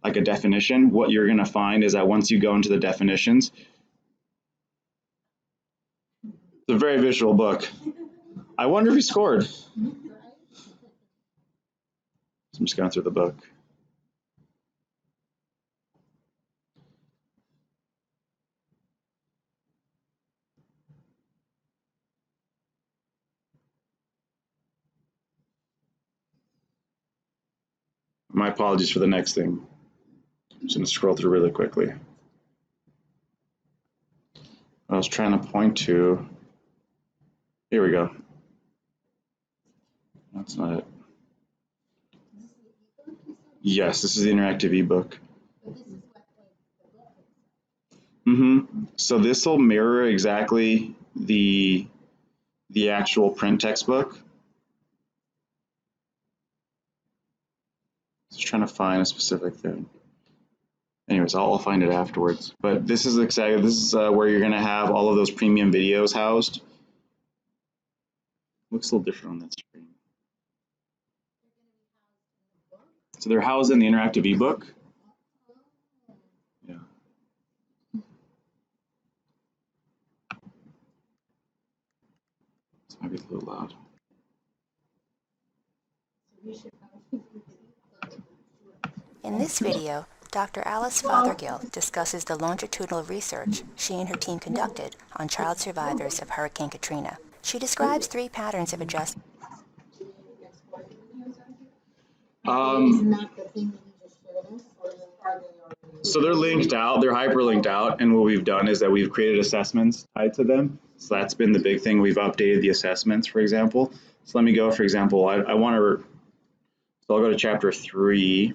like a definition, what you're going to find is that once you go into the definitions, it's a very visual book. I wonder if he scored. So I'm just going through the book. My apologies for the next thing. I'm just going to scroll through really quickly. I was trying to point to, here we go. That's not it. Yes, this is the interactive ebook. So this will mirror exactly the actual print textbook. Just trying to find a specific thing. Anyways, I'll find it afterwards. But this is exactly, this is where you're going to have all of those premium videos housed. Looks a little different on that screen. So they're housed in the interactive ebook. Yeah. This might be a little loud. In this video, Dr. Alice Fothergill discusses the longitudinal research she and her team conducted on child survivors of Hurricane Katrina. She describes 3 patterns of adjustment. So they're linked out, they're hyperlinked out, and what we've done is that we've created assessments tied to them. So that's been the big thing. We've updated the assessments, for example. So let me go, for example, I want to, so I'll go to chapter 3.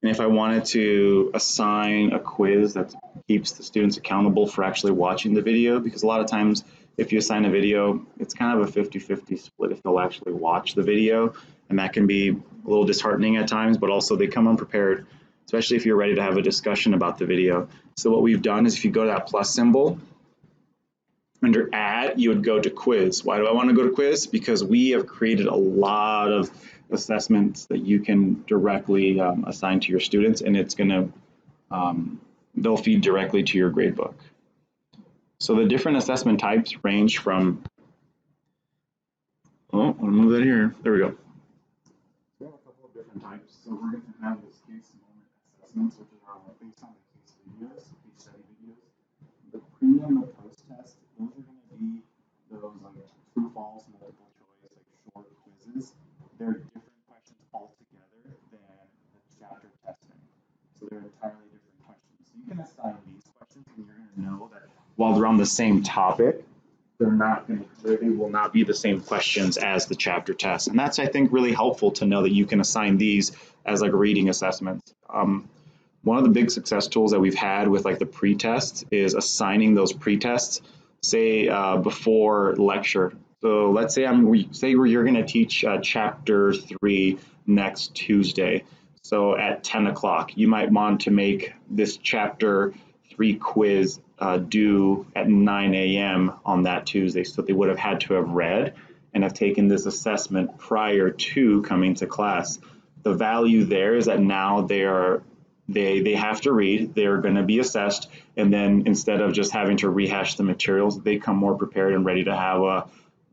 And if I wanted to assign a quiz that keeps the students accountable for actually watching the video, because a lot of times if you assign a video, it's kind of a 50-50 split if they'll actually watch the video, and that can be a little disheartening at times, but also they come unprepared, especially if you're ready to have a discussion about the video. So what we've done is if you go to that plus symbol, under add, you would go to quiz. Why do I want to go to quiz? Because we have created a lot of assessments that you can directly assign to your students, and it's going to, they'll feed directly to your gradebook. So the different assessment types range from, oh, I'll move that here. There we go. We have a couple of different types. So we're going to have this case moment assessments, which are based on the case videos, case study videos. The pre and the post test, those are going to be those like true, false, multiple choice, like short quizzes. They're different questions altogether than the chapter testing. So they're entirely different questions. So you can assign these questions, and you're going to know that while they're on the same topic, they will not be the same questions as the chapter test. And that's, I think, really helpful to know that you can assign these as like reading assessments. One of the big success tools that we've had with like the pre-tests is assigning those pre-tests, say before lecture. So let's say you're going to teach chapter 3 next Tuesday. So at 10 o'clock, you might want to make this chapter 3 quiz due at 9 a.m. on that Tuesday. So they would have had to have read and have taken this assessment prior to coming to class. The value there is that now they have to read, they're going to be assessed, and then instead of just having to rehash the materials, they come more prepared and ready to have a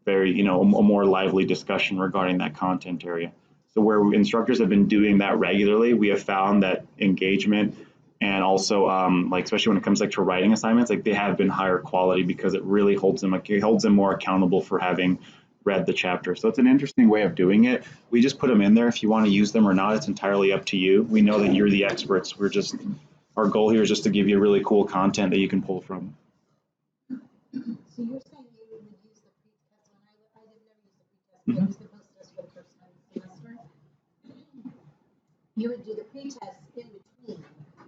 very, a more lively discussion regarding that content area. So where instructors have been doing that regularly, we have found that engagement and also like especially when it comes like to writing assignments, like they have been higher quality because it really holds them more accountable for having read the chapter. So it's an interesting way of doing it. We just put them in there. If you want to use them or not, it's entirely up to you. We know that you're the experts. Our goal here is just to give you really cool content that you can pull from. So you're saying you would use the pre-test when I never used the pre-test, I used the post-test for the first semester. You would do the pre-test in between.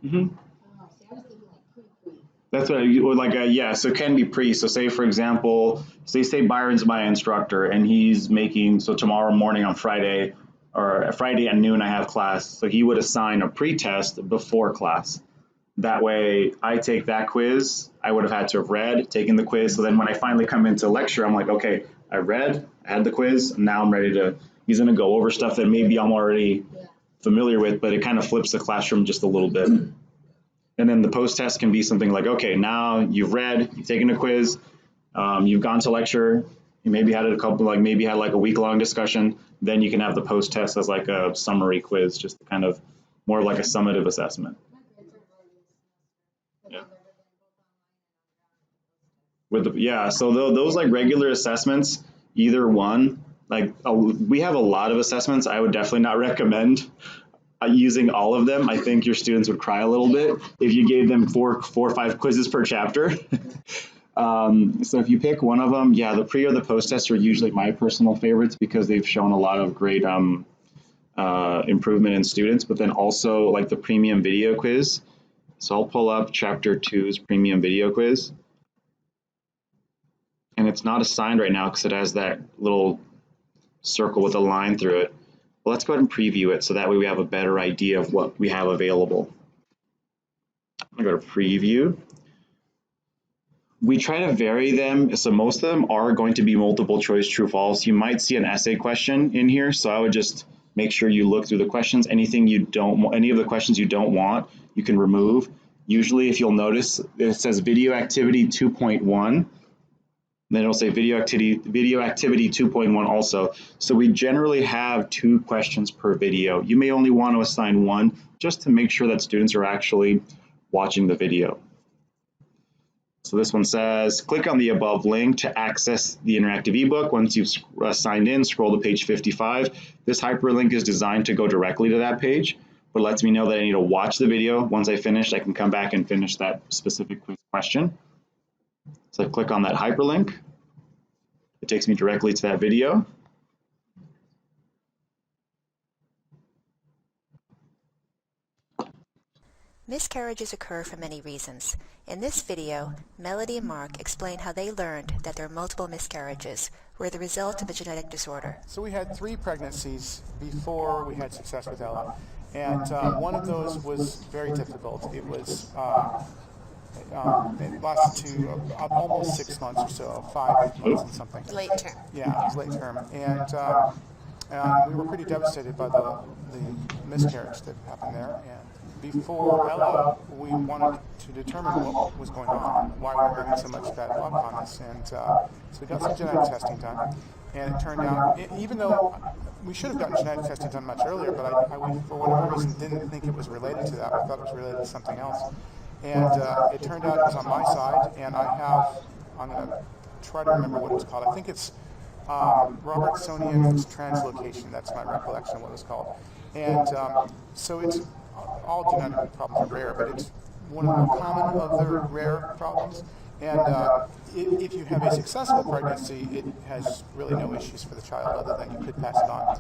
Oh, see, I was thinking like pre. That's what I would like. Yeah, so it can be pre. So say, for example, say Byron's my instructor and he's making, so tomorrow morning on Friday or Friday at noon I have class. So he would assign a pre-test before class. That way I take that quiz. I would have had to have read, taken the quiz. So then when I finally come into lecture, I'm like, okay, I read, I had the quiz. Now I'm ready to, he's going to go over stuff that maybe I'm already familiar with, but it kind of flips the classroom just a little bit. And then the post-test can be something like, okay, now you've read, you've taken a quiz, you've gone to lecture, you maybe had a couple, like maybe had like a week-long discussion, then you can have the post-test as like a summary quiz, just kind of more like a summative assessment. Yeah. So those like regular assessments, either one, like we have a lot of assessments. I would definitely not recommend using all of them. I think your students would cry a little bit if you gave them four or five quizzes per chapter. So if you pick one of them, yeah, the pre or the post tests are usually my personal favorites because they've shown a lot of great improvement in students, but then also like the premium video quiz. So I'll pull up chapter 2's premium video quiz. And it's not assigned right now because it has that little circle with a line through it. Well, let's go ahead and preview it so that way we have a better idea of what we have available. I'm gonna go to preview. We try to vary them, so most of them are going to be multiple choice true false. You might see an essay question in here, so I would just make sure you look through the questions. Anything you don't want, any of the questions you don't want, you can remove. Usually, if you'll notice, it says video activity 2.1. Then it'll say video activity 2.1 also. So we generally have 2 questions per video. You may only want to assign 1 just to make sure that students are actually watching the video. So this one says, click on the above link to access the interactive ebook. Once you've signed in, scroll to page 55. This hyperlink is designed to go directly to that page, but lets me know that I need to watch the video. Once I finish, I can come back and finish that specific quiz question. So I click on that hyperlink. It takes me directly to that video. Miscarriages occur for many reasons. In this video, Melody and Mark explain how they learned that their multiple miscarriages were the result of a genetic disorder. So we had 3 pregnancies before we had success with Ella, and one of those was very difficult. It was it lasted to almost 6 months or so, 5 months and something. Late term. Yeah, it was late term, and we were pretty devastated by the miscarriage that happened there. And before Ella, we wanted to determine what was going on, why we were having so much bad luck on us, and so we got some genetic testing done. And it turned out, even though we should have gotten genetic testing done much earlier, but I for whatever reason, didn't think it was related to that. I thought it was related to something else. And it turned out it was on my side, and I'm going to try to remember what it was called. I think it's Robertsonian translocation. That's my recollection of what it was called. And so it's, all genetic problems are rare, but it's one of the more common of the rare problems. And if you have a successful pregnancy, it has really no issues for the child other than you could pass it on.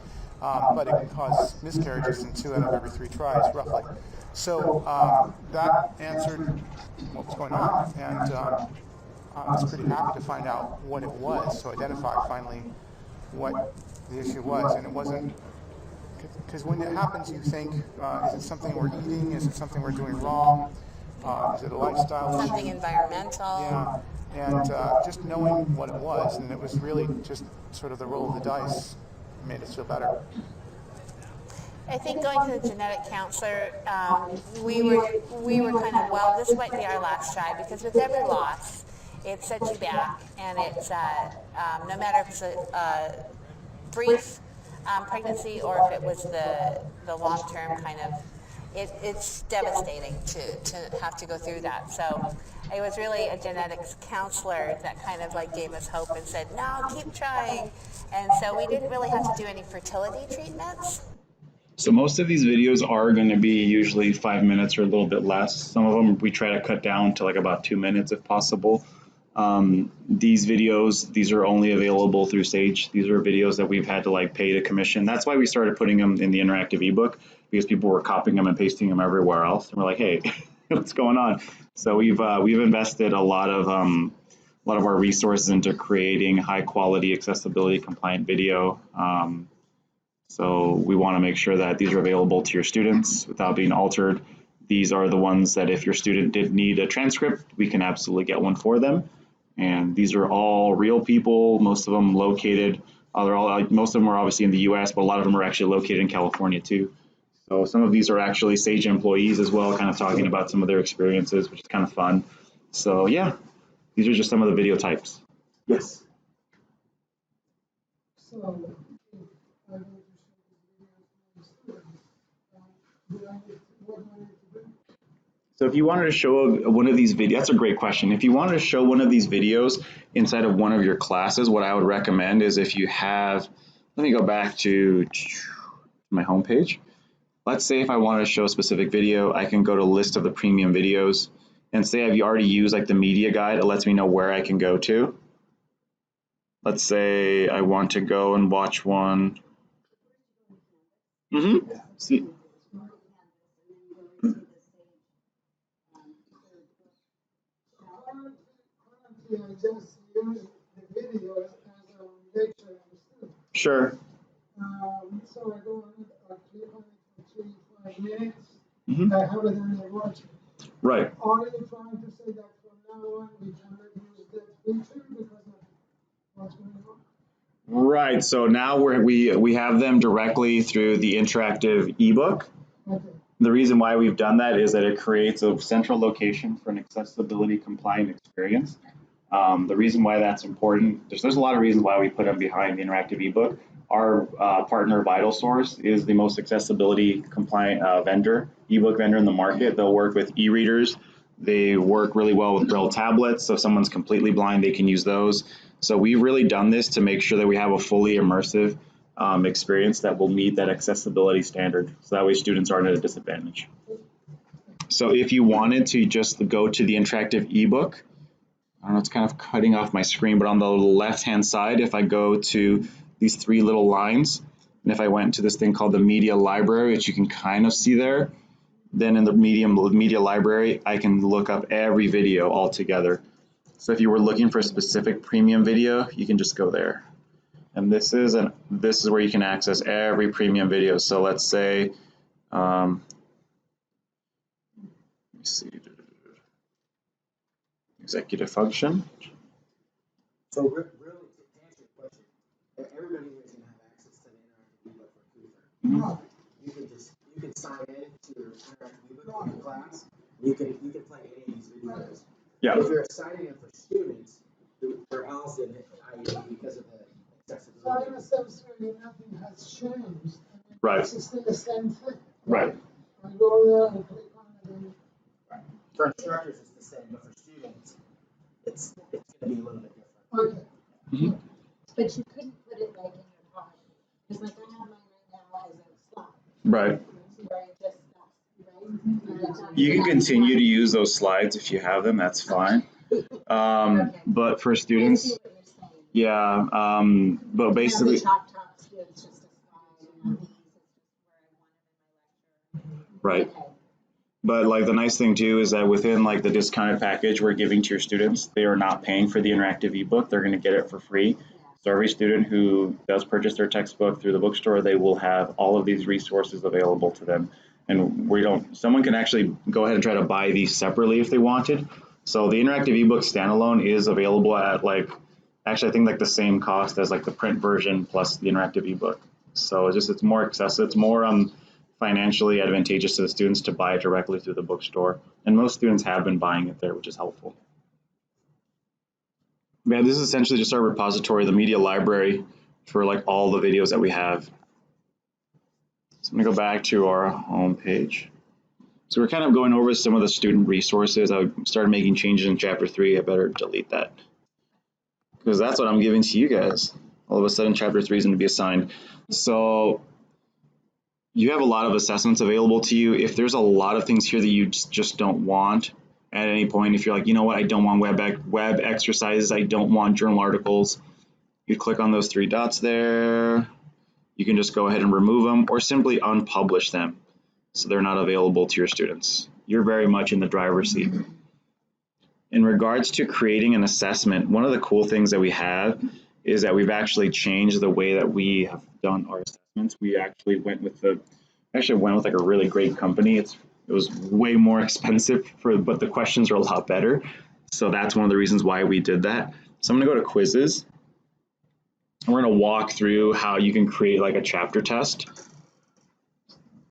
But it can cause miscarriages in 2 out of every 3 tries, roughly. So that answered what was going on, and I was pretty happy to find out what it was, to identify finally what the issue was. And it wasn't, because when it happens, you think, is it something we're eating? Is it something we're doing wrong? Is it a lifestyle issue? Something environmental. Yeah, and just knowing what it was, and it was really just sort of the roll of the dice, made us feel better. I think going to the genetic counselor, we were kind of, well, this might be our last try, because with every loss, it sets you back, and it's no matter if it's a brief pregnancy or if it was the long-term kind of, it's devastating to have to go through that. So it was really a genetics counselor that kind of like gave us hope and said, no, keep trying. And so we didn't really have to do any fertility treatments. So most of these videos are going to be usually 5 minutes or a little bit less. Some of them we try to cut down to like about 2 minutes if possible. These videos, these are only available through Sage. These are videos that we've had to like pay to commission. That's why we started putting them in the interactive ebook, because people were copying them and pasting them everywhere else. And we're like, hey, what's going on? So we've invested a lot of our resources into creating high quality, accessibility compliant video. So we want to make sure that these are available to your students without being altered. These are the ones that if your student did need a transcript, we can absolutely get one for them. And these are all real people, most of them located, most of them are obviously in the US, but a lot of them are actually located in California too. So some of these are actually Sage employees as well, kind of talking about some of their experiences, which is kind of fun. So yeah, these are just some of the video types. Yes. So, if I go to show these videos to my students, what do I need to do? So if you wanted to show one of these videos, that's a great question. If you wanted to show one of these videos inside of one of your classes, what I would recommend is if you have, let me go back to my homepage. Let's say if I wanted to show a specific video, I can go to list of the premium videos and say if you already use like the media guide, it lets me know where I can go to. Let's say I want to go and watch one. See. Currently, I just use the videos as a lecture on the student. Sure. So I go on it, I click on it for 3-5 minutes. Mhm. I have it on the watch. Right. Are you trying to say that from now on we cannot use that feature because of what's going on? Right. So now we have them directly through the interactive ebook. Okay. The reason why we've done that is that it creates a central location for an accessibility compliant experience. The reason why that's important, there's a lot of reasons why we put them behind the interactive ebook. Our partner VitalSource is the most accessibility compliant ebook vendor in the market. They'll work with e-readers. They work really well with Braille tablets. So if someone's completely blind, they can use those. So we've really done this to make sure that we have a fully immersive experience that will meet that accessibility standard. So that way students aren't at a disadvantage. So if you wanted to just go to the interactive ebook, I don't know, it's kind of cutting off my screen, but on the left-hand side, if I go to these 3 little lines, and if I went to this thing called the media library, which you can kind of see there, then in the media library, I can look up every video all together. So if you were looking for a specific premium video, you can just go there. And this is where you can access every premium video. So let's say, let me see, executive function. So really, to answer your question, everybody here is going to have access to the interactive ebook for Cooper. No. You can sign in to your interactive ebook in your class. You can play any of these videos. Yeah. If you're signing in for students, they're else in IE because of the So accessibility. in a sense, really nothing has changed. I mean, Right. It's still the same thing. Right. I go there and click on it and For instructors, it's the same, but for students, it's going to be a little bit different. okay. But you couldn't put it like in your pod. Just like I have mine right now as a slot. Right. Where it just stops, right? And it's not- You can continue to use those slides if you have them, that's fine. But for I students, see what you're saying. yeah, but Now basically, the Chop Talks here, it's just a slide, and these is just where I want them in my right. lecture. Okay. But like the nice thing too is that within like the discounted package we're giving to your students, they are not paying for the interactive ebook. They're going to get it for free. So every student who does purchase their textbook through the bookstore, they will have all of these resources available to them. And someone can actually go ahead and try to buy these separately if they wanted. So the interactive ebook standalone is available at actually I think like the same cost as like the print version plus the interactive ebook. So it's more accessible. It's more financially advantageous to the students to buy it directly through the bookstore. And most students have been buying it there, which is helpful. Yeah, this is essentially just our repository, the media library for like all the videos that we have. So I'm gonna go back to our home page. So we're kind of going over some of the student resources. I started making changes in chapter 3. I better delete that because that's what I'm giving to you guys. All of a sudden chapter 3 is going to be assigned. So you have a lot of assessments available to you. If there's a lot of things here that you just don't want at any point, if you're like, you know what, I don't want web exercises, I don't want journal articles, you click on those 3 dots there. You can just go ahead and remove them or simply unpublish them so they're not available to your students. You're very much in the driver's seat. In regards to creating an assessment, one of the cool things that we have is that we've actually changed the way that we have done our assessments. We actually went with like a really great company. It was way more expensive but the questions are a lot better. So that's one of the reasons why we did that. So I'm gonna go to quizzes. And we're gonna walk through how you can create like a chapter test.